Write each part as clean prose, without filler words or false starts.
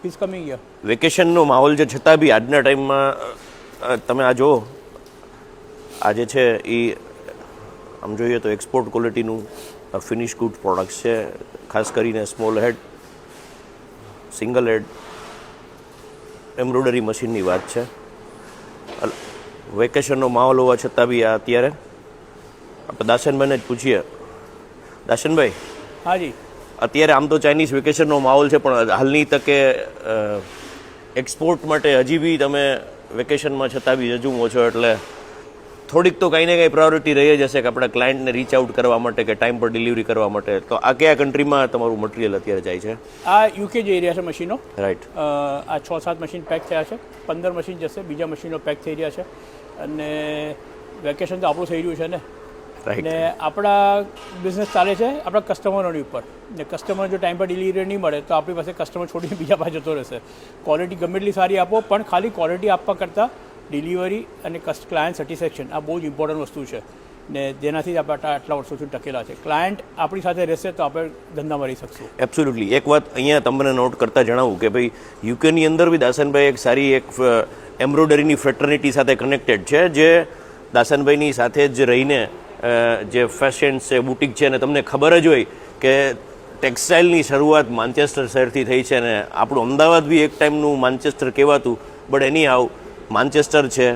He's coming here. વેકેશનનો માહોલ છે છતાં બી આજના ટાઈમમાં તમે આ જુઓ આજે છે એ આમ જોઈએ તો એક્સપોર્ટ ક્વોલિટીનું ફિનિશ ગુડ પ્રોડક્ટ્સ છે, ખાસ કરીને સ્મોલ હેડ, સિંગલ હેડ એમ્બ્રોઇડરી મશીનની વાત છે. વેકેશનનો માહોલ હોવા છતાં બી આ અત્યારે આપણે દાશનભાઈને જ પૂછીએ. દાશનભાઈ, હા જી, અત્યારે આમ તો ચાઇનીઝ વેકેશનનો માહોલ છે, પણ હાલની તકે એક્સપોર્ટ માટે હજી બી તમે વેકેશનમાં છતાં બી જજુમો છો, એટલે થોડીક તો કંઈ ને કંઈ પ્રાયોરિટી રહી જ હશે કે આપણા ક્લાયન્ટને રીચ આઉટ કરવા માટે કે ટાઈમ પર ડિલિવરી કરવા માટે. તો આ કયા કન્ટ્રીમાં તમારું મટીરિયલ અત્યારે જાય છે? આ યુકે જઈ રહ્યા છે મશીનો. રાઈટ. આ 6-7 મશીન પેક થયા છે, 15 મશીન જશે, બીજા મશીનો પેક થઈ રહ્યા છે. અને વેકેશન તો આપણું થઈ રહ્યું છે ને, ને આપણા બિઝનેસ ચાલે છે આપણા કસ્ટમરોની ઉપર. ને કસ્ટમર જો ટાઈમ પર ડિલિવરી નહીં મળે તો આપણી પાસે કસ્ટમર છોડીને બીજા પાસે જતો રહેશે. ક્વોલિટી ગમે એટલી સારી આપો, પણ ખાલી ક્વોલિટી આપવા કરતાં ડિલિવરી અને ક્લાયન્ટ સેટિસ્ફેક્શન આ બહુ જ ઇમ્પોર્ટન્ટ વસ્તુ છે, ને જેનાથી જ આપણે આટલા વર્ષોથી ટકેલા છે. ક્લાયન્ટ આપણી સાથે રહેશે તો આપણે ધંધામાં રહી શકશું. એબ્સોલ્યુટલી. એક વાત અહીંયા તમને નોટ કરતાં જણાવું કે ભાઈ યુકેની અંદર બી દાશનભાઈ એક સારી એક એમ્બ્રોઇડરીની ફ્રેટર્નિટી સાથે કનેક્ટેડ છે, જે દાશનભાઈની સાથે જ રહીને જે ફેશન છે, બુટિક છે, અને તમને ખબર જ હોય કે ટેક્સટાઇલની શરૂઆત માન્ચેસ્ટર શહેરથી થઈ છે, અને આપણું અમદાવાદ બી એક ટાઈમનું માન્ચેસ્ટર કહેવાતું, બટ એની માન્ચેસ્ટર છે,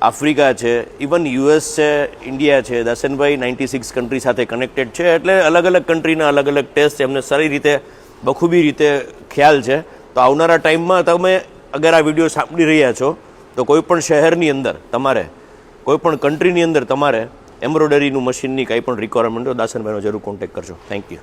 આફ્રિકા છે, ઇવન યુએસ છે, ઇન્ડિયા છે. દાશનભાઈ 96 કન્ટ્રી સાથે કનેક્ટેડ છે, એટલે અલગ અલગ કન્ટ્રીના અલગ અલગ ટેસ્ટ એમને સારી રીતે બખૂબી રીતે ખ્યાલ છે. તો આવનારા ટાઈમમાં તમે અગર આ વિડીયો સાંભળી રહ્યા છો તો કોઈ પણ શહેરની અંદર તમારે, કોઈ પણ કન્ટ્રીની અંદર તમારે એમ્બ્રોઇડરીનું મશીનની કંઈ પણ રિક્વાયરમેન્ટ હોય દાશનભાઈનો જરૂર કોન્ટેક્ટ કરજો. Thank you.